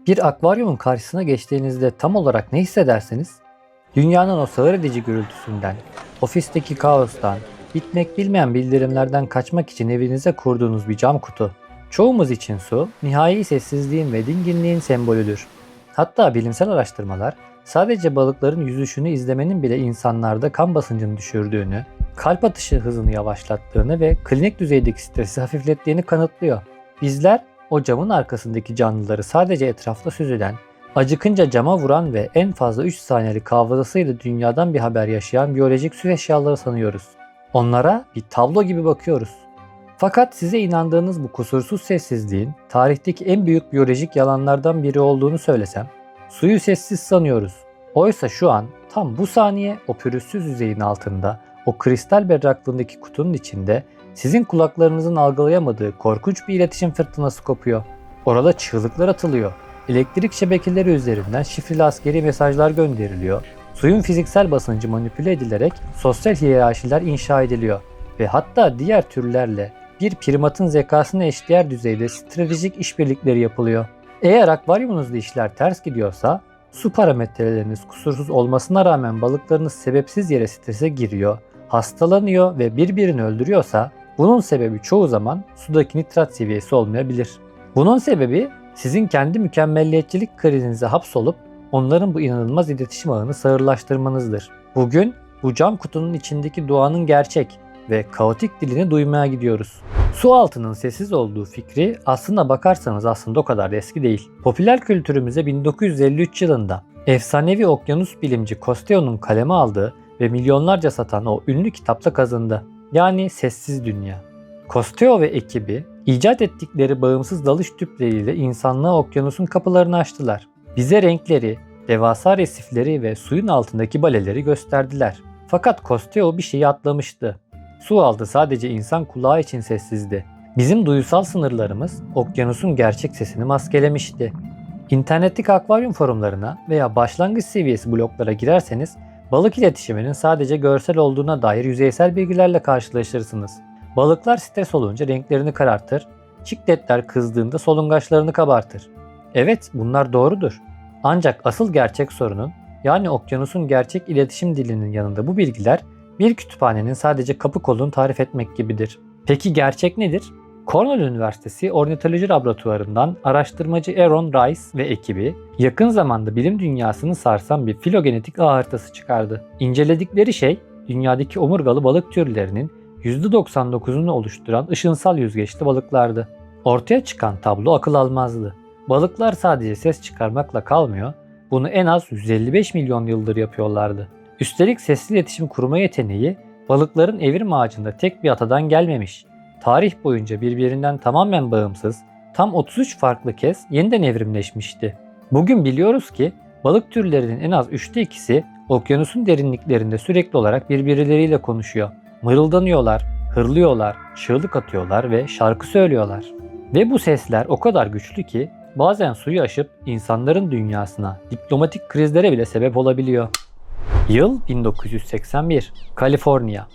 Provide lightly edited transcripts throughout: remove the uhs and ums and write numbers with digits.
Bir akvaryumun karşısına geçtiğinizde tam olarak ne hissedersiniz? Dünyanın o sağır edici gürültüsünden, ofisteki kaostan, bitmek bilmeyen bildirimlerden kaçmak için evinize kurduğunuz bir cam kutu. Çoğumuz için su, nihai sessizliğin ve dinginliğin sembolüdür. Hatta bilimsel araştırmalar, sadece balıkların yüzüşünü izlemenin bile insanlarda kan basıncını düşürdüğünü, kalp atışı hızını yavaşlattığını ve klinik düzeydeki stresi hafiflettiğini kanıtlıyor. Bizler o camın arkasındaki canlıları sadece etrafta süzülen, acıkınca cama vuran ve en fazla 3 saniyelik hafızasıyla dünyadan bir haber yaşayan biyolojik süs eşyaları sanıyoruz. Onlara bir tablo gibi bakıyoruz. Fakat size inandığınız bu kusursuz sessizliğin tarihteki en büyük biyolojik yalanlardan biri olduğunu söylesem, suyu sessiz sanıyoruz. Oysa şu an tam bu saniye o pürüzsüz yüzeyin altında, o kristal berraklığındaki kutunun içinde sizin kulaklarınızın algılayamadığı korkunç bir iletişim fırtınası kopuyor. Orada çığlıklar atılıyor. Elektrik şebekeleri üzerinden şifreli askeri mesajlar gönderiliyor. Suyun fiziksel basıncı manipüle edilerek sosyal hiyerarşiler inşa ediliyor ve hatta diğer türlerle bir primatın zekasına eşdeğer düzeyde stratejik işbirlikleri yapılıyor. Eğer akvaryumunuzda işler ters gidiyorsa, su parametreleriniz kusursuz olmasına rağmen balıklarınız sebepsiz yere strese giriyor, hastalanıyor ve birbirini öldürüyorsa, bunun sebebi çoğu zaman sudaki nitrat seviyesi olmayabilir. Bunun sebebi sizin kendi mükemmelliyetçilik krizinize hapsolup onların bu inanılmaz iletişim ağını sağırlaştırmanızdır. Bugün bu cam kutunun içindeki doğanın gerçek ve kaotik dilini duymaya gidiyoruz. Su altının sessiz olduğu fikri aslına bakarsanız aslında o kadar eski değil. Popüler kültürümüze 1953 yılında efsanevi okyanus bilimci Cousteau'nun kaleme aldığı ve milyonlarca satan o ünlü kitapla kazındı. Yani Sessiz Dünya. Cousteau ve ekibi icat ettikleri bağımsız dalış tüpleriyle insanlığa okyanusun kapılarını açtılar. Bize renkleri, devasa resifleri ve suyun altındaki baleleri gösterdiler. Fakat Cousteau bir şeyi atlamıştı. Su altı sadece insan kulağı için sessizdi. Bizim duysal sınırlarımız okyanusun gerçek sesini maskelemişti. İnternetteki akvaryum forumlarına veya başlangıç seviyesi bloglara girerseniz balık iletişiminin sadece görsel olduğuna dair yüzeysel bilgilerle karşılaşırsınız. Balıklar stres olunca renklerini karartır, çikletler kızdığında solungaçlarını kabartır. Evet, bunlar doğrudur. Ancak asıl gerçek sorunun, yani okyanusun gerçek iletişim dilinin yanında bu bilgiler bir kütüphanenin sadece kapı kolunu tarif etmek gibidir. Peki gerçek nedir? Cornell Üniversitesi Ornitoloji Laboratuvarı'ndan araştırmacı Aaron Rice ve ekibi yakın zamanda bilim dünyasını sarsan bir filogenetik ağ haritası çıkardı. İnceledikleri şey, dünyadaki omurgalı balık türlerinin %99'unu oluşturan ışınsal yüzgeçli balıklardı. Ortaya çıkan tablo akıl almazdı. Balıklar sadece ses çıkarmakla kalmıyor, bunu en az 155 milyon yıldır yapıyorlardı. Üstelik sesli iletişim kurma yeteneği balıkların evrim ağacında tek bir atadan gelmemiş. Tarih boyunca birbirinden tamamen bağımsız, tam 33 farklı kez yeniden evrimleşmişti. Bugün biliyoruz ki balık türlerinin en az 2/3'ü okyanusun derinliklerinde sürekli olarak birbirleriyle konuşuyor. Mırıldanıyorlar, hırlıyorlar, çığlık atıyorlar ve şarkı söylüyorlar. Ve bu sesler o kadar güçlü ki bazen suyu aşıp insanların dünyasına, diplomatik krizlere bile sebep olabiliyor. Yıl 1981, Kaliforniya.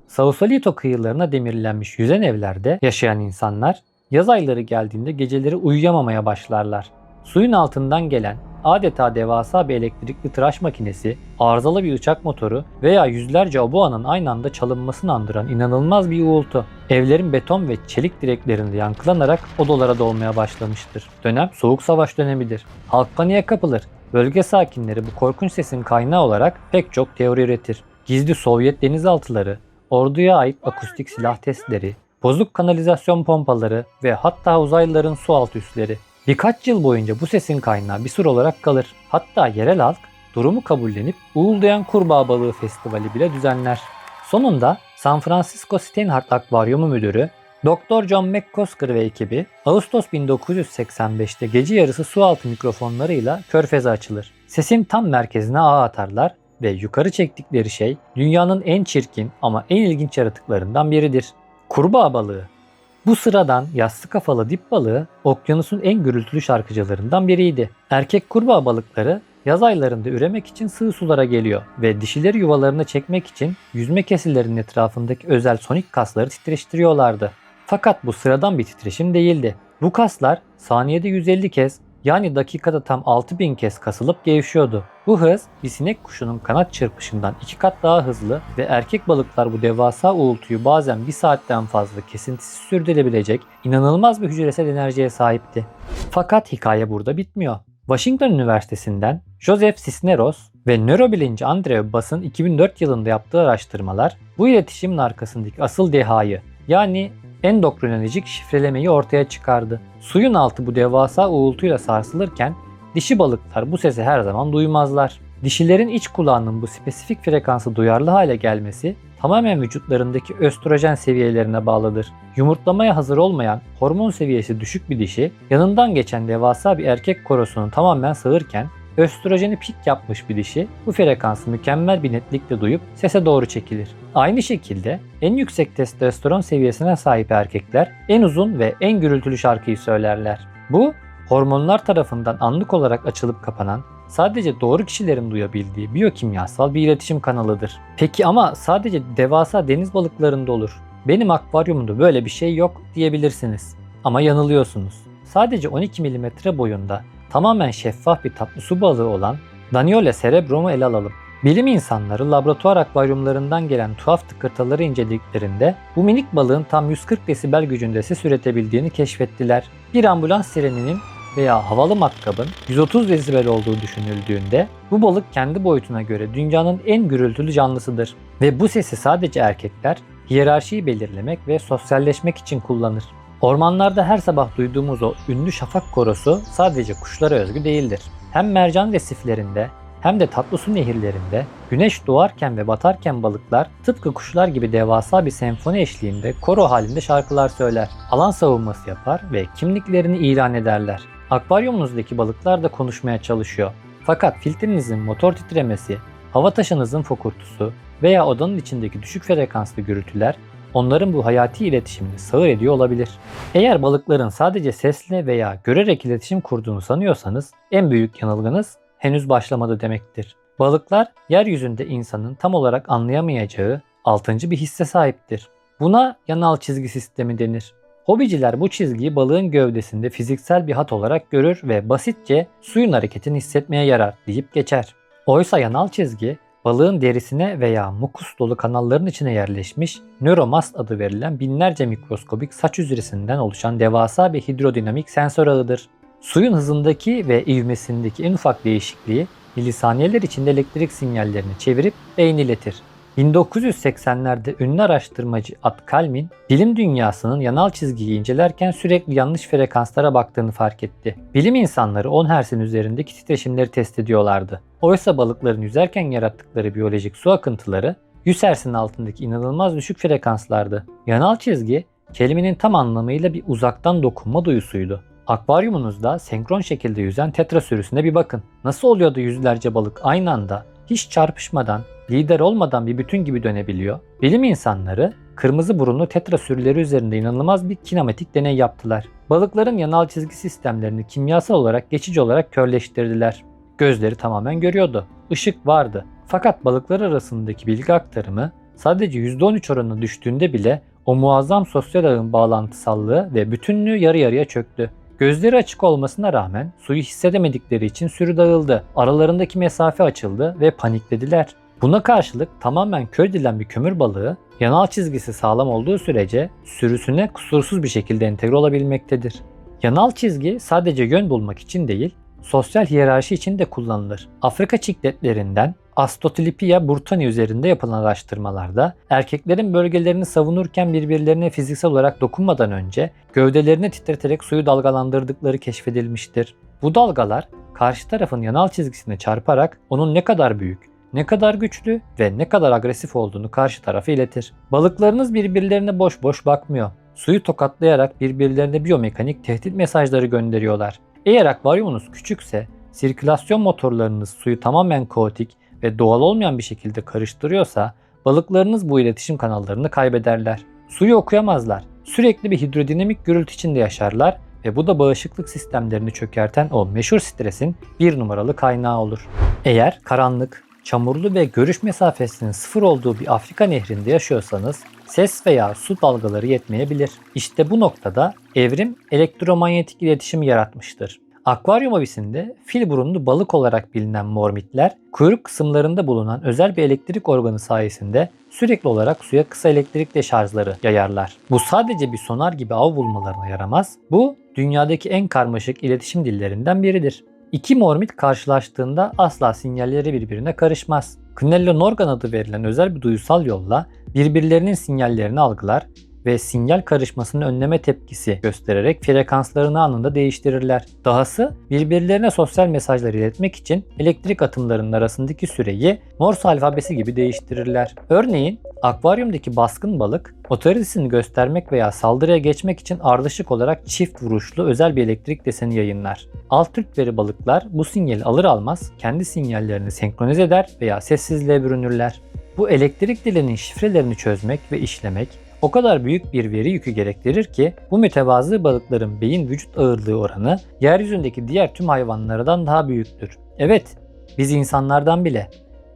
Sausalito kıyılarına demirlenmiş yüzen evlerde yaşayan insanlar yaz ayları geldiğinde geceleri uyuyamamaya başlarlar. Suyun altından gelen adeta devasa bir elektrikli tıraş makinesi, arızalı bir uçak motoru veya yüzlerce oboanın aynı anda çalınmasını andıran inanılmaz bir uğultu, evlerin beton ve çelik direklerinde yankılanarak odalara dolmaya başlamıştır. Dönem Soğuk Savaş dönemidir. Halk paniğe kapılır. Bölge sakinleri bu korkunç sesin kaynağı olarak pek çok teori üretir. Gizli Sovyet denizaltıları, orduya ait akustik silah testleri, bozuk kanalizasyon pompaları ve hatta uzaylıların sualtı üsleri. Birkaç yıl boyunca bu sesin kaynağı bir sır olarak kalır. Hatta yerel halk durumu kabullenip Uğuldayan Kurbağa Balığı Festivali bile düzenler. Sonunda San Francisco Steinhardt Akvaryumu Müdürü Dr. John McCosker ve ekibi Ağustos 1985'te gece yarısı sualtı mikrofonlarıyla körfeze açılır. Sesin tam merkezine ağ atarlar ve yukarı çektikleri şey dünyanın en çirkin ama en ilginç yaratıklarından biridir. Kurbağa balığı. Bu sıradan yassı kafalı dip balığı okyanusun en gürültülü şarkıcılarından biriydi. Erkek kurbağa balıkları yaz aylarında üremek için sığ sulara geliyor ve dişileri yuvalarına çekmek için yüzme kesillerinin etrafındaki özel sonik kasları titreştiriyorlardı. Fakat bu sıradan bir titreşim değildi. Bu kaslar saniyede 150 kez Yani dakikada tam 6000 kez kasılıp gevşiyordu. Bu hız bir sinek kuşunun kanat çırpışından 2 kat daha hızlı ve erkek balıklar bu devasa uğultuyu bazen 1 saatten fazla kesintisiz sürdürebilecek inanılmaz bir hücresel enerjiye sahipti. Fakat hikaye burada bitmiyor. Washington Üniversitesi'nden Joseph Cisneros ve nörobilimci Andrew Bass'ın 2004 yılında yaptığı araştırmalar bu iletişimin arkasındaki asıl dehayı, yani endokrinolojik şifrelemeyi ortaya çıkardı. Suyun altı bu devasa uğultuyla sarsılırken dişi balıklar bu sesi her zaman duymazlar. Dişilerin iç kulağının bu spesifik frekansı duyarlı hale gelmesi tamamen vücutlarındaki östrojen seviyelerine bağlıdır. Yumurtlamaya hazır olmayan, hormon seviyesi düşük bir dişi yanından geçen devasa bir erkek korosunu tamamen sağırken östrojeni pik yapmış bir dişi bu frekansı mükemmel bir netlikle duyup sese doğru çekilir. Aynı şekilde en yüksek testosteron seviyesine sahip erkekler en uzun ve en gürültülü şarkıyı söylerler. Bu hormonlar tarafından anlık olarak açılıp kapanan, sadece doğru kişilerin duyabildiği biyokimyasal bir iletişim kanalıdır. Peki ama sadece devasa deniz balıklarında olur. Benim akvaryumumda böyle bir şey yok diyebilirsiniz. Ama yanılıyorsunuz. Sadece 12 mm boyunda tamamen şeffaf bir tatlı su balığı olan Daniole cerebrum'u ele alalım. Bilim insanları laboratuvar akvaryumlarından gelen tuhaf tıkırtıları incelediklerinde bu minik balığın tam 140 desibel gücünde ses üretebildiğini keşfettiler. Bir ambulans sireninin veya havalı matkabın 130 desibel olduğu düşünüldüğünde bu balık kendi boyutuna göre dünyanın en gürültülü canlısıdır. Ve bu sesi sadece erkekler hiyerarşiyi belirlemek ve sosyalleşmek için kullanır. Ormanlarda her sabah duyduğumuz o ünlü şafak korosu sadece kuşlara özgü değildir. Hem mercan resiflerinde hem de tatlı su nehirlerinde güneş doğarken ve batarken balıklar tıpkı kuşlar gibi devasa bir senfoni eşliğinde koro halinde şarkılar söyler, alan savunması yapar ve kimliklerini ilan ederler. Akvaryumunuzdaki balıklar da konuşmaya çalışıyor. Fakat filtrenizin motor titremesi, hava taşınızın fokurtusu veya odanın içindeki düşük frekanslı gürültüler onların bu hayati iletişimini sağır ediyor olabilir. Eğer balıkların sadece sesle veya görerek iletişim kurduğunu sanıyorsanız en büyük yanılgınız henüz başlamadı demektir. Balıklar yeryüzünde insanın tam olarak anlayamayacağı altıncı bir hisse sahiptir. Buna yanal çizgi sistemi denir. Hobiciler bu çizgiyi balığın gövdesinde fiziksel bir hat olarak görür ve basitçe suyun hareketini hissetmeye yarar deyip geçer. Oysa yanal çizgi balığın derisine veya mukus dolu kanalların içine yerleşmiş nöromast adı verilen binlerce mikroskobik saç hücresinden oluşan devasa bir hidrodinamik sensör ağıdır. Suyun hızındaki ve ivmesindeki en ufak değişikliği milisaniyeler içinde elektrik sinyallerini çevirip beyne iletir. 1980'lerde ünlü araştırmacı Ad Kalmin, bilim dünyasının yanal çizgiyi incelerken sürekli yanlış frekanslara baktığını fark etti. Bilim insanları 10 Hz'in üzerindeki titreşimleri test ediyorlardı. Oysa balıkların yüzerken yarattıkları biyolojik su akıntıları 100 Hz'in altındaki inanılmaz düşük frekanslardı. Yanal çizgi, kelimenin tam anlamıyla bir uzaktan dokunma duyusuydu. Akvaryumunuzda senkron şekilde yüzen tetra sürüsüne bir bakın. Nasıl oluyor da yüzlerce balık aynı anda hiç çarpışmadan, lider olmadan bir bütün gibi dönebiliyor? Bilim insanları kırmızı burunlu tetra sürüleri üzerinde inanılmaz bir kinematik deney yaptılar. Balıkların yanal çizgi sistemlerini kimyasal olarak geçici olarak körleştirdiler. Gözleri tamamen görüyordu. Işık vardı. Fakat balıklar arasındaki bilgi aktarımı sadece %13 oranına düştüğünde bile o muazzam sosyal ağın bağlantısallığı ve bütünlüğü yarı yarıya çöktü. Gözleri açık olmasına rağmen suyu hissedemedikleri için sürü dağıldı. Aralarındaki mesafe açıldı ve paniklediler. Buna karşılık tamamen kör edilen bir kömür balığı yanal çizgisi sağlam olduğu sürece sürüsüne kusursuz bir şekilde entegre olabilmektedir. Yanal çizgi sadece yön bulmak için değil, sosyal hiyerarşi için de kullanılır. Afrika çikletlerinden Astotylipia burtani üzerinde yapılan araştırmalarda erkeklerin bölgelerini savunurken birbirlerine fiziksel olarak dokunmadan önce gövdelerini titreterek suyu dalgalandırdıkları keşfedilmiştir. Bu dalgalar karşı tarafın yanal çizgisine çarparak onun ne kadar büyük, ne kadar güçlü ve ne kadar agresif olduğunu karşı tarafa iletir. Balıklarınız birbirlerine boş boş bakmıyor. Suyu tokatlayarak birbirlerine biyomekanik tehdit mesajları gönderiyorlar. Eğer akvaryumunuz küçükse, sirkülasyon motorlarınız suyu tamamen kaotik ve doğal olmayan bir şekilde karıştırıyorsa balıklarınız bu iletişim kanallarını kaybederler. Suyu okuyamazlar. Sürekli bir hidrodinamik gürültü içinde yaşarlar ve bu da bağışıklık sistemlerini çökerten o meşhur stresin bir numaralı kaynağı olur. Eğer karanlık, çamurlu ve görüş mesafesinin sıfır olduğu bir Afrika nehrinde yaşıyorsanız ses veya su dalgaları yetmeyebilir. İşte bu noktada evrim elektromanyetik iletişimi yaratmıştır. Akvaryum hobisinde fil burunlu balık olarak bilinen mormitler, kuyruk kısımlarında bulunan özel bir elektrik organı sayesinde sürekli olarak suya kısa elektrik deşarjları yayarlar. Bu sadece bir sonar gibi av bulmalarına yaramaz. Bu dünyadaki en karmaşık iletişim dillerinden biridir. İki mormit karşılaştığında asla sinyalleri birbirine karışmaz. Cuneiform adı verilen özel bir duysal yolla birbirlerinin sinyallerini algılar ve sinyal karışmasını önleme tepkisi göstererek frekanslarını anında değiştirirler. Dahası birbirlerine sosyal mesajlar iletmek için elektrik atımlarının arasındaki süreyi Morse alfabesi gibi değiştirirler. Örneğin akvaryumdaki baskın balık otoritesini göstermek veya saldırıya geçmek için ardışık olarak çift vuruşlu özel bir elektrik deseni yayınlar. Alt rütbeli balıklar bu sinyali alır almaz kendi sinyallerini senkronize eder veya sessizliğe bürünürler. Bu elektrik dilinin şifrelerini çözmek ve işlemek o kadar büyük bir veri yükü gerektirir ki bu mütevazı balıkların beyin vücut ağırlığı oranı yeryüzündeki diğer tüm hayvanlardan daha büyüktür. Evet, biz insanlardan bile.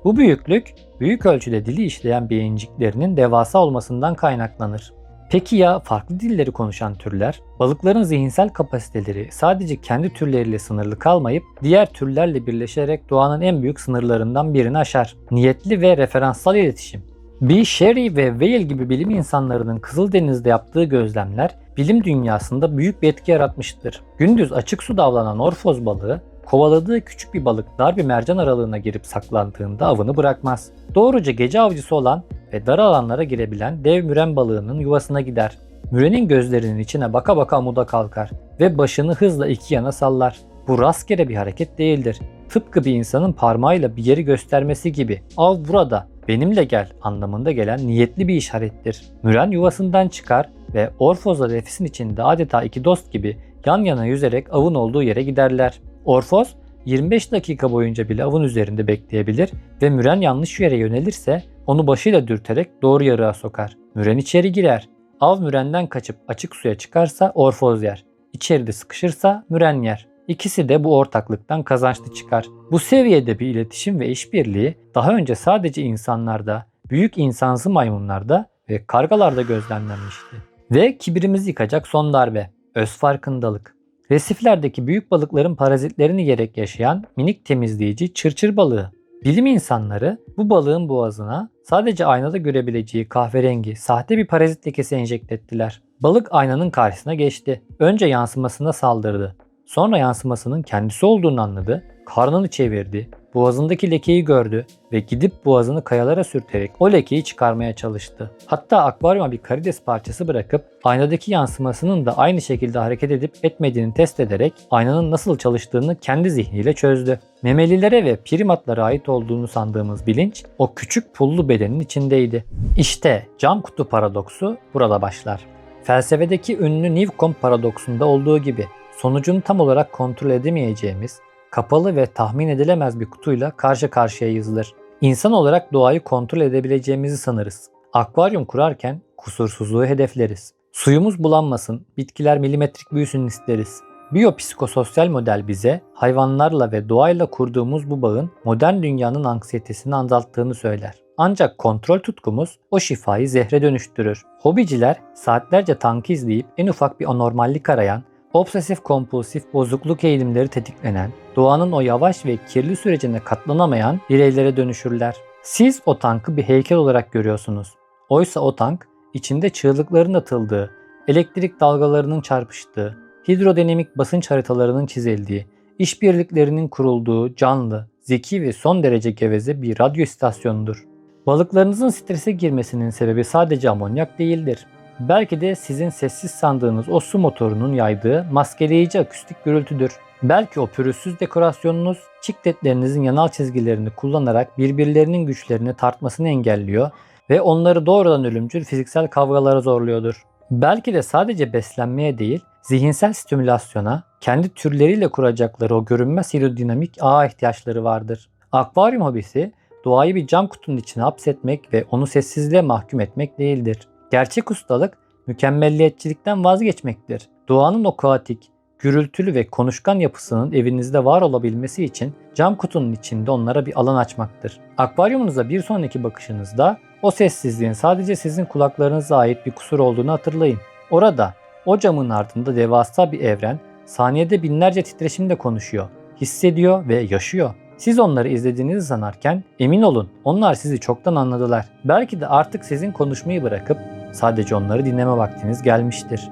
Bu büyüklük büyük ölçüde dili işleyen beyinciklerinin devasa olmasından kaynaklanır. Peki ya farklı dilleri konuşan türler? Balıkların zihinsel kapasiteleri sadece kendi türleriyle sınırlı kalmayıp diğer türlerle birleşerek doğanın en büyük sınırlarından birini aşar. Niyetli ve referanssal iletişim. B. Sherry ve Weil gibi bilim insanlarının Kızıldeniz'de yaptığı gözlemler bilim dünyasında büyük bir etki yaratmıştır. Gündüz açık suda avlanan orfoz balığı, kovaladığı küçük bir balık dar bir mercan aralığına girip saklandığında avını bırakmaz. Doğruca gece avcısı olan ve dar alanlara girebilen dev müren balığının yuvasına gider. Mürenin gözlerinin içine baka baka amuda kalkar ve başını hızla iki yana sallar. Bu rastgele bir hareket değildir. Tıpkı bir insanın parmağıyla bir yeri göstermesi gibi "Av burada, benimle gel" anlamında gelen niyetli bir işarettir. Müren yuvasından çıkar ve orfozla nefesin içinde adeta iki dost gibi yan yana yüzerek avın olduğu yere giderler. Orfoz 25 dakika boyunca bile avın üzerinde bekleyebilir ve müren yanlış yere yönelirse onu başıyla dürterek doğru yarığa sokar. Müren içeri girer. Av mürenden kaçıp açık suya çıkarsa orfoz yer. İçeride sıkışırsa müren yer. İkisi de bu ortaklıktan kazançlı çıkar. Bu seviyede bir iletişim ve işbirliği daha önce sadece insanlarda, büyük insansı maymunlarda ve kargalarda gözlemlenmişti. Ve kibirimizi yıkacak son darbe, öz farkındalık. Resiflerdeki büyük balıkların parazitlerini yiyerek yaşayan minik temizleyici çırçır balığı. Bilim insanları bu balığın boğazına sadece aynada görebileceği kahverengi sahte bir parazit lekesi enjekte ettiler. Balık aynanın karşısına geçti. Önce yansımasına saldırdı. Sonra yansımasının kendisi olduğunu anladı, karnını çevirdi, boğazındaki lekeyi gördü ve gidip boğazını kayalara sürterek o lekeyi çıkarmaya çalıştı. Hatta akvaryuma bir karides parçası bırakıp aynadaki yansımasının da aynı şekilde hareket edip etmediğini test ederek aynanın nasıl çalıştığını kendi zihniyle çözdü. Memelilere ve primatlara ait olduğunu sandığımız bilinç o küçük pullu bedenin içindeydi. İşte cam kutu paradoksu burada başlar. Felsefedeki ünlü Newcomb paradoksunda olduğu gibi sonucunu tam olarak kontrol edemeyeceğimiz, kapalı ve tahmin edilemez bir kutuyla karşı karşıya yazılır. İnsan olarak doğayı kontrol edebileceğimizi sanırız. Akvaryum kurarken kusursuzluğu hedefleriz. Suyumuz bulanmasın, bitkiler milimetrik büyüsün isteriz. Biyopsikososyal model bize hayvanlarla ve doğayla kurduğumuz bu bağın modern dünyanın anksiyetesini azalttığını söyler. Ancak kontrol tutkumuz o şifayı zehre dönüştürür. Hobiciler saatlerce tankı izleyip en ufak bir anormallik arayan, obsesif kompulsif bozukluk eğilimleri tetiklenen, doğanın o yavaş ve kirli sürecine katlanamayan bireylere dönüşürler. Siz o tankı bir heykel olarak görüyorsunuz. Oysa o tank içinde çığlıkların atıldığı, elektrik dalgalarının çarpıştığı, hidrodinamik basınç haritalarının çizildiği, işbirliklerinin kurulduğu canlı, zeki ve son derece geveze bir radyo istasyonudur. Balıklarınızın strese girmesinin sebebi sadece amonyak değildir. Belki de sizin sessiz sandığınız o su motorunun yaydığı maskeleyici akustik gürültüdür. Belki o pürüzsüz dekorasyonunuz çikletlerinizin yanal çizgilerini kullanarak birbirlerinin güçlerini tartmasını engelliyor ve onları doğrudan ölümcül fiziksel kavgalara zorluyordur. Belki de sadece beslenmeye değil, zihinsel stimülasyona, kendi türleriyle kuracakları o görünmez hidrodinamik ağa ihtiyaçları vardır. Akvaryum hobisi, doğayı bir cam kutunun içine hapsetmek ve onu sessizliğe mahkum etmek değildir. Gerçek ustalık, mükemmelliyetçilikten vazgeçmektir. Doğanın o kaotik, gürültülü ve konuşkan yapısının evinizde var olabilmesi için cam kutunun içinde onlara bir alan açmaktır. Akvaryumunuza bir sonraki bakışınızda o sessizliğin sadece sizin kulaklarınıza ait bir kusur olduğunu hatırlayın. Orada, o camın ardında devasa bir evren saniyede binlerce titreşimle konuşuyor, hissediyor ve yaşıyor. Siz onları izlediğinizi sanarken emin olun onlar sizi çoktan anladılar. Belki de artık sizin konuşmayı bırakıp sadece onları dinleme vaktiniz gelmiştir.